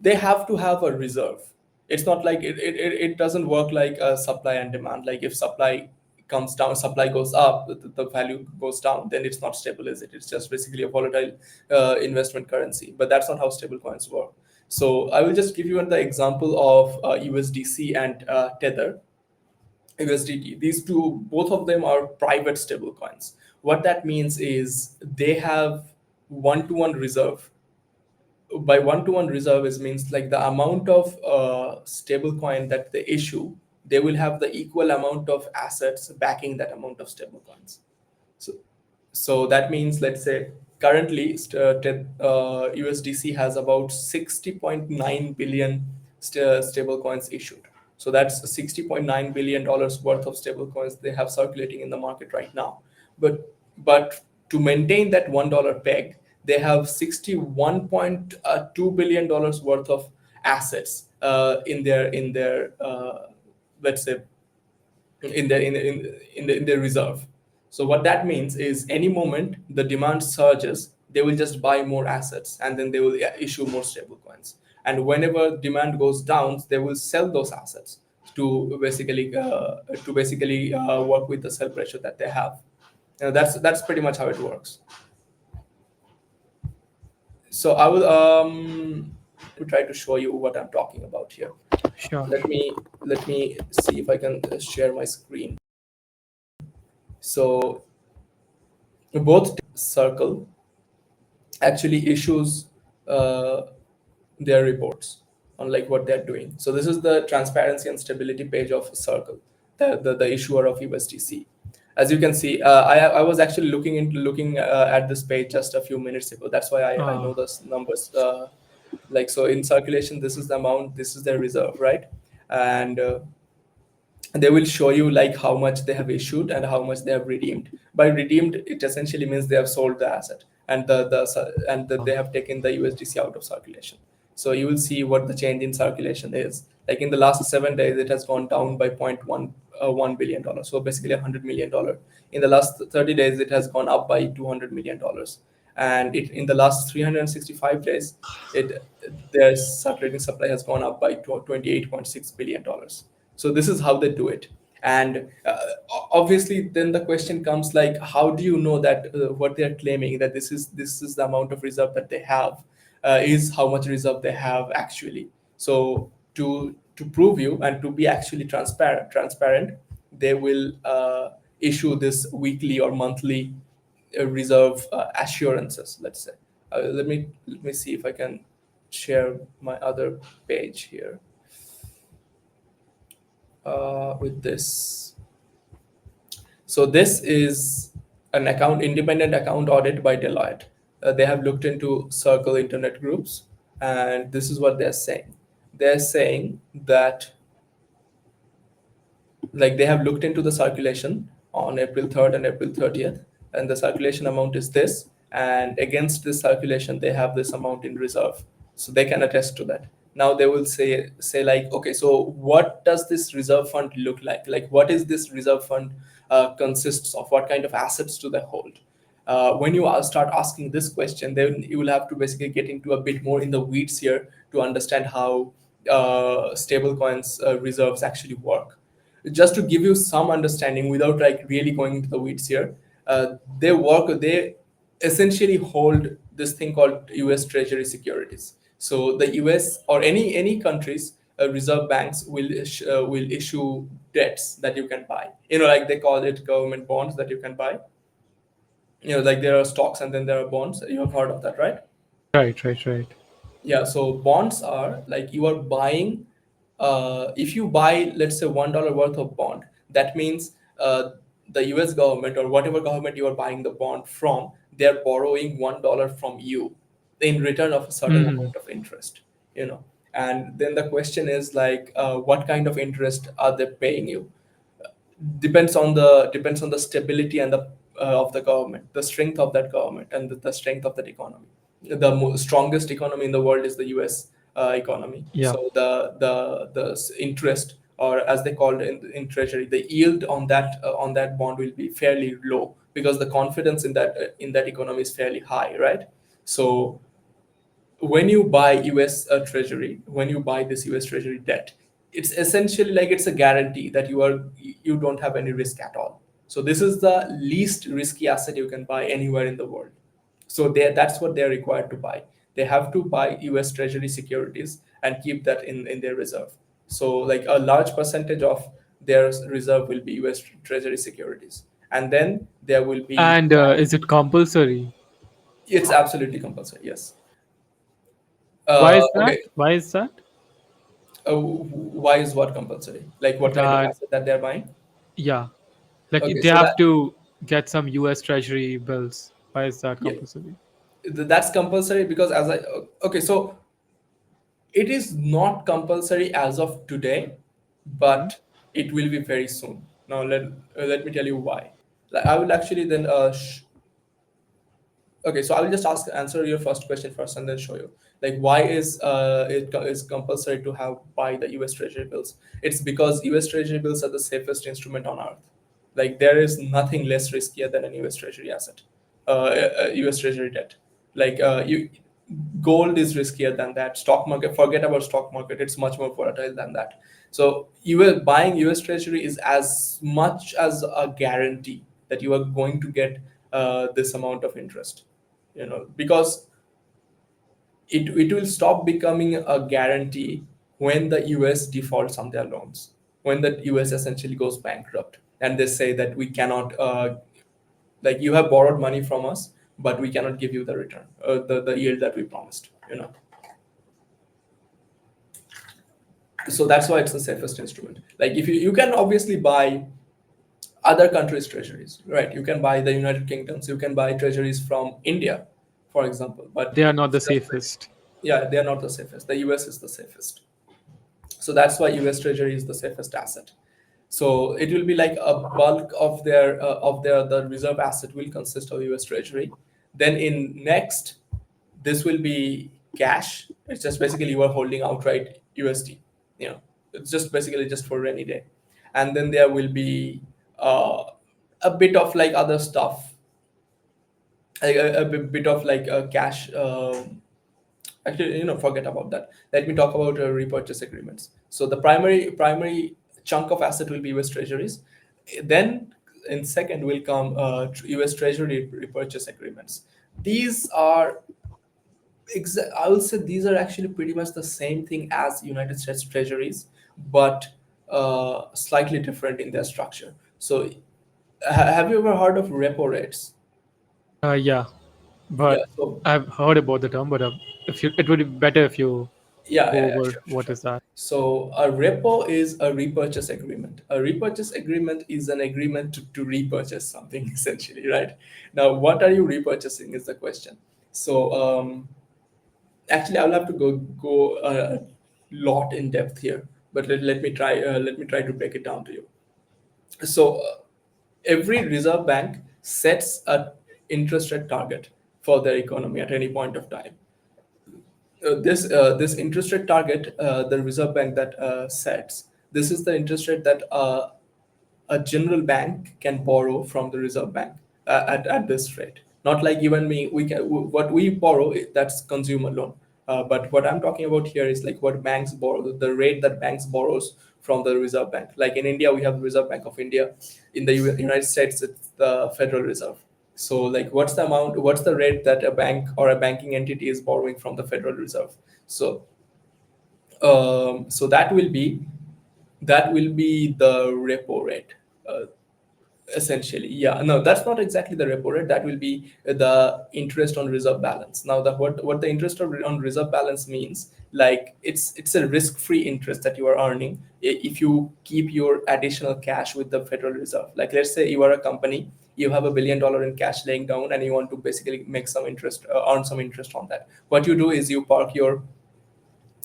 they have to have a reserve. It's not like it doesn't work like a supply and demand. Like if supply comes down, supply goes up, the value goes down, then it's not stable, is it? It's just basically a volatile investment currency. But that's not how stable coins work. So I will just give you the example of USDC and Tether. USDT. These two, both of them are private stable coins. What that means is they have one-to-one reserve. By one-to-one reserve is means like the amount of stable coin that they issue, they will have the equal amount of assets backing that amount of stable coins. So, so that means, let's say currently USDC has about 60.9 billion stable coins issued. So that's $60.9 billion worth of stable coins they have circulating in the market right now. But to maintain that $1 peg, they have $61.2 billion worth of assets in their let's say in their reserve. So what that means is any moment the demand surges, they will just buy more assets and then they will issue more stable coins. And whenever demand goes down, they will sell those assets to basically work with the sell pressure that they have. That's pretty much how it works. So I will try to show you what I'm talking about here. Sure. Let me see if I can share my screen. So both Circle actually issues uh, their reports on like what they're doing. So this is the transparency and stability page of Circle, the issuer of USDC. As you can see, I was actually looking at this page just a few minutes ago. That's why I know those numbers. Like so, in circulation, this is the amount, this is their reserve, right? And they will show you like how much they have issued and how much they have redeemed. By redeemed, it essentially means they have sold the asset and they have taken the USDC out of circulation. So you will see what the change in circulation is. Like in the last 7 days, it has gone down by 0.1 billion dollars. So basically $100 million. In the last 30 days, it has gone up by $200 million. And in the last 365 days, their circulating supply has gone up by $28.6 billion. So this is how they do it. And obviously then the question comes like, how do you know that what they are claiming, that this is the amount of reserve that they have, is how much reserve they have actually? So to prove you and to be actually transparent, they will issue this weekly or monthly reserve assurances, let's say. Let me see if I can share my other page here with this. So this is an independent account audit by Deloitte. They have looked into Circle internet groups, and this is what they're saying. They're saying that like they have looked into the circulation on April 3rd and April 30th, and the circulation amount is this, and against this circulation they have this amount in reserve. So they can attest to that. Now they will say like, okay, so what does this reserve fund look like? Like what is this reserve fund consists of? What kind of assets do they hold? When you start asking this question, then you will have to basically get into a bit more in the weeds here to understand how stablecoins reserves actually work. Just to give you some understanding without like really going into the weeds here, they essentially hold this thing called US Treasury securities. So the US or any countries reserve banks will issue debts that you can buy. Like they call it government bonds that you can buy. Like there are stocks and then there are bonds. You have heard of that, right? Right. Yeah, so bonds are like you are buying. If you buy, let's say $1 worth of bond, that means the US government or whatever government you are buying the bond from, they're borrowing $1 from you in return of a certain amount of interest. And then the question is like, what kind of interest are they paying you? Depends on the stability and the of the government, the strength of that government, and the strength of that economy. The strongest economy in the world is the US economy. Yeah. So the interest, or as they call it in treasury, the yield on that bond will be fairly low because the confidence in that economy is fairly high, right? So when you buy US Treasury, when you buy this US Treasury debt, it's essentially like it's a guarantee that you don't have any risk at all. So this is the least risky asset you can buy anywhere in the world. So that's what they're required to buy. They have to buy US Treasury securities and keep that in their reserve. So like a large percentage of their reserve will be US Treasury securities, and then there will be And is it compulsory? it's absolutely compulsory. Yes. Why is that? Okay. Why is that? Why is what compulsory? Like what kind of That asset that they're buying? yeah, like Okay, they so have to get some U.S. Treasury bills. Why is that yeah, compulsory? that's compulsory because okay, so it is not compulsory as of today, Hmm. but it will be very soon. Now let me tell you why. Like I will actually then okay, so I will just answer your first question first and then show you like why is compulsory to have buy the US Treasury bills. It's because US Treasury bills are the safest instrument on earth. Like there is nothing less riskier than an US Treasury asset, US Treasury debt. Like you gold is riskier than that. Stock market, forget about stock market, it's much more volatile than that. So you are buying US Treasury is as much as a guarantee that you are going to get this amount of interest, because it will stop becoming a guarantee when the US defaults on their loans, when the US essentially goes bankrupt and they say that we cannot like you have borrowed money from us, but we cannot give you the return, the yield that we promised. So that's why it's the safest instrument. Like if you can obviously buy other countries treasuries, right? You can buy the United Kingdoms, you can buy treasuries from India, for example, but They are not the it's just like, safest. yeah, they are not the safest. The US is the safest. So that's why US treasury is the safest asset. So it will be like a bulk of their the reserve asset will consist of US treasury. Then in next, this will be cash. It's just basically you are holding outright USD. It's just basically just for rainy day. And then there will be uh, a bit of like other stuff, like bit of like cash. Actually, forget about that. Let me talk about repurchase agreements. So the primary chunk of asset will be US treasuries. Then in second will come US treasury repurchase agreements. These are I will say these are actually pretty much the same thing as United States treasuries, but slightly different in their structure. So have you ever heard of repo rates? Yeah, Yeah. but So I've heard about the term. But if you, it would be better if you yeah, go yeah, yeah, over sure, sure, what sure. is that. So a repo is a repurchase agreement. A repurchase agreement is an agreement to repurchase something essentially, right? Now, what are you repurchasing is the question. So actually, I'll have to go a lot in depth here, but let me try to break it down to you. So every reserve bank sets a interest rate target for their economy at any point of time. This interest rate target, the reserve bank that sets, this is the interest rate that a general bank can borrow from the reserve bank at this rate. Not like you and me, we can what we borrow, that's consumer loan. But what I'm talking about here is like what banks borrow, the rate that banks borrows from the reserve bank. Like in India, we have the Reserve Bank of India. In the United States, it's the Federal Reserve. So like what's the rate that a bank or a banking entity is borrowing from the Federal Reserve? So so that will be the repo rate. Uh, Essentially, yeah. No, that's not exactly the repo rate. That will be the interest on reserve balance. Now, what the interest on reserve balance means, like it's a risk-free interest that you are earning if you keep your additional cash with the Federal Reserve. Like, let's say you are a company, you have $1 billion in cash laying down, and you want to basically make some interest, earn some interest on that. What you do is you park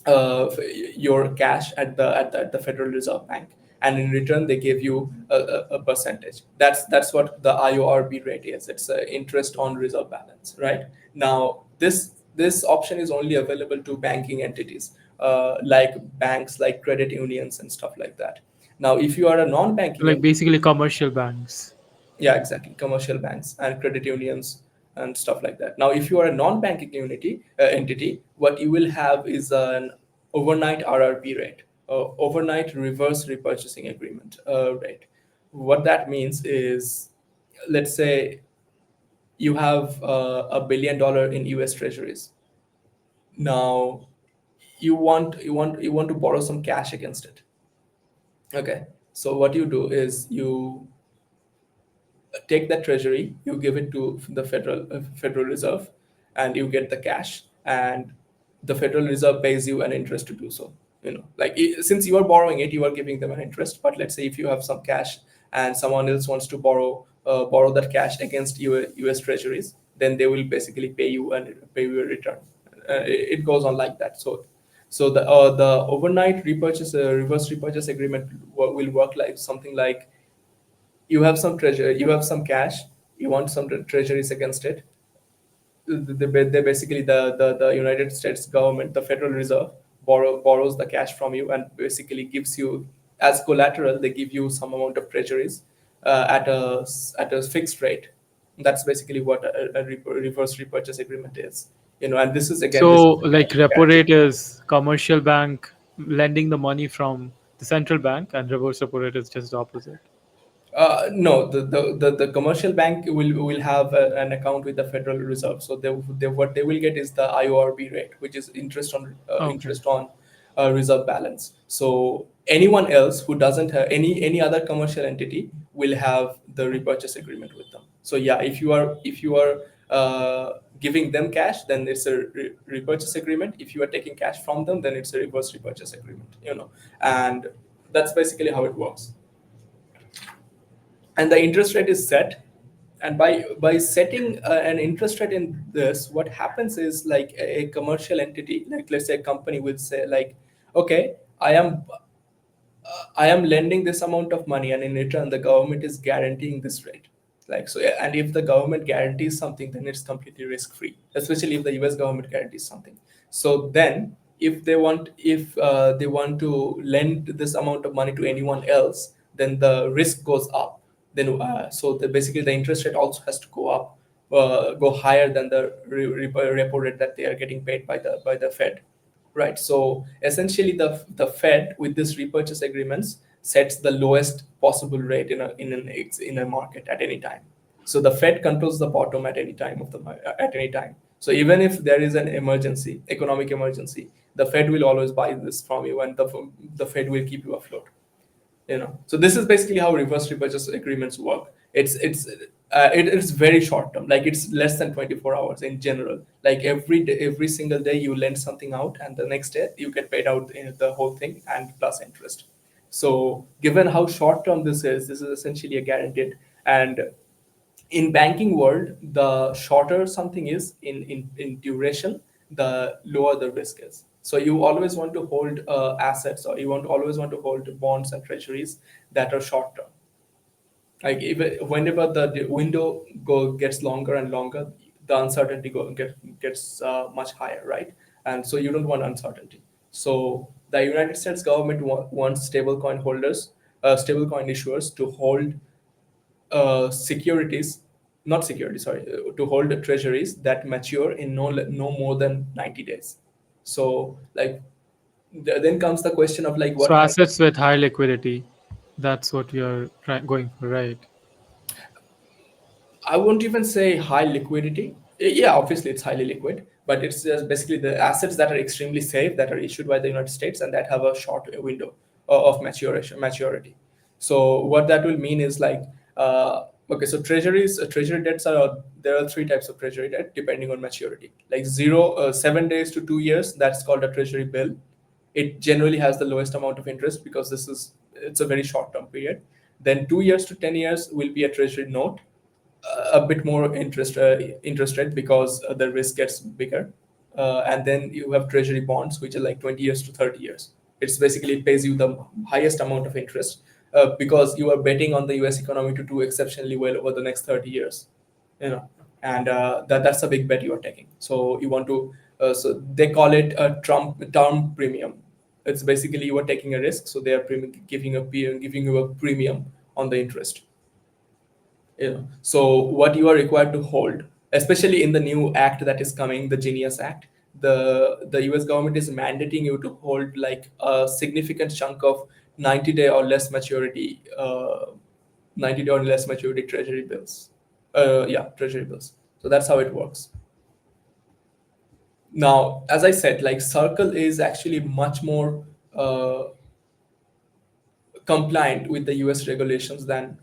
uh, your cash at the Federal Reserve Bank, and in return they give you a percentage. That's what the IORB rate is. It's interest on reserve balance, right? Now this option is only available to banking entities, like banks, like credit unions and stuff like that. Now, if you are a non-banking Like entity, basically commercial banks. yeah, exactly, commercial banks and credit unions, and stuff like that. Now, if you are a non-banking entity, what you will have is an overnight RRP rate, overnight reverse repurchasing agreement rate. What that means is, let's say you have $1 billion in US Treasuries. Now, you want to borrow some cash against it. Okay, so what you do is you take that treasury, you give it to the Federal Reserve, and you get the cash, and the Federal Reserve pays you an interest to do so. Like, since you are borrowing it, you are giving them an interest. But let's say if you have some cash and someone else wants to borrow that cash against US Treasuries, then they will basically pay you a return. It goes on like that. So the overnight reverse repurchase agreement will work like something like, you have some cash, you want some treasuries against it. They basically, the United States government, the Federal Reserve, borrows the cash from you and basically gives you as collateral. They give you some amount of treasuries at a fixed rate. That's basically what a reverse repurchase agreement is. And this is, again, this So, is like repo guaranteed. rate is commercial bank lending the money from the central bank, and reverse repo rate is just the opposite. No, the commercial bank will have an account with the Federal Reserve. So what they will get is the IORB rate, which is Okay. interest on reserve balance. So anyone else who doesn't have any other commercial entity will have the repurchase agreement with them. So yeah, if you are giving them cash, then it's a repurchase agreement. If you are taking cash from them, then it's a reverse repurchase agreement. And that's basically how it works. And the interest rate is set, and by setting an interest rate in this, what happens is, like, a commercial entity, like let's say a company, will say, like, okay, I am lending this amount of money, and in return, the government is guaranteeing this rate. Like, so, yeah, and if the government guarantees something, then it's completely risk free, especially if the US government guarantees something. So then, if they want to lend this amount of money to anyone else, then the risk goes up. Then, basically the interest rate also has to go up, go higher than the repo rate that they are getting paid by the Fed. Right. So essentially, the Fed, with this repurchase agreements, sets the lowest possible rate in a market at any time. So the Fed controls the bottom at any time at any time. So even if there is an emergency, economic emergency, the Fed will always buy this from you, and the Fed will keep you afloat. So this is basically how reverse repurchase agreements work. It's very short term, like it's less than 24 hours in general. Like every day, every single day, you lend something out, and the next day you get paid out the whole thing and plus interest. So given how short term this is essentially a guaranteed. And in banking world, the shorter something is in duration, the lower the risk is. So you always want to hold assets, or always want to hold bonds and treasuries that are short term. Like, whenever the window gets longer and longer, the uncertainty gets much higher, right? And so you don't want uncertainty. So the United States government wants stablecoin issuers to hold securities, not securities, sorry, to hold treasuries that mature in no more than 90 days. So, like, then comes the question of, like, So what kind of. assets with high liquidity, that's what you're going for, right? I won't even say high liquidity. Yeah, obviously it's highly liquid, but it's just basically the assets that are extremely safe, that are issued by the United States, and that have a short window of maturity. So what that will mean is, like, okay, so treasury debts are, there are three types of treasury debt depending on maturity. Like 7 days to 2 years, that's called a treasury bill. It generally has the lowest amount of interest because it's a very short term period. Then 2 years to 10 years will be a treasury note, a bit more interest rate because the risk gets bigger. And then you have treasury bonds, which are like 20 years to 30 years. It's basically, it pays you the highest amount of interest because you are betting on the US economy to do exceptionally well over the next 30 years. And that's a big bet you are taking. So you want to, so they call it a term premium. It's basically, you are taking a risk, so they are giving you a premium on the interest. So what you are required to hold especially in the new act that is coming, the Genius Act. The US government is mandating you to hold like a significant chunk of 90-day or less maturity, 90-day or less maturity treasury bills. Yeah, treasury bills. So that's how it works. Now, as I said, like Circle is actually much more compliant with the US regulations than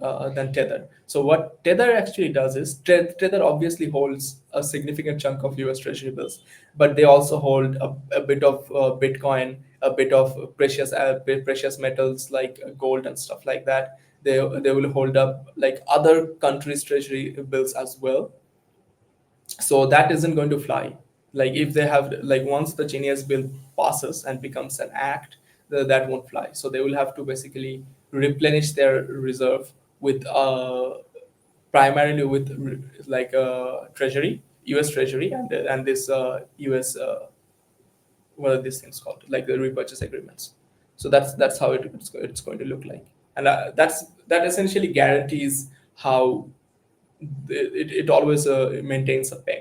Tether. So what Tether actually does is Tether obviously holds a significant chunk of US Treasury bills, but they also hold a bit of Bitcoin, a bit of precious metals like gold and stuff like that. They will hold up like other countries' treasury bills as well. So that isn't going to fly. Like if they have like once the Genius bill passes and becomes an act, that won't fly. So they will have to basically replenish their reserve with primarily with like treasury, US treasury, and this US what are these things called, like the repurchase agreements. So that's how it's going to look like. And that essentially guarantees how it always maintains a peg.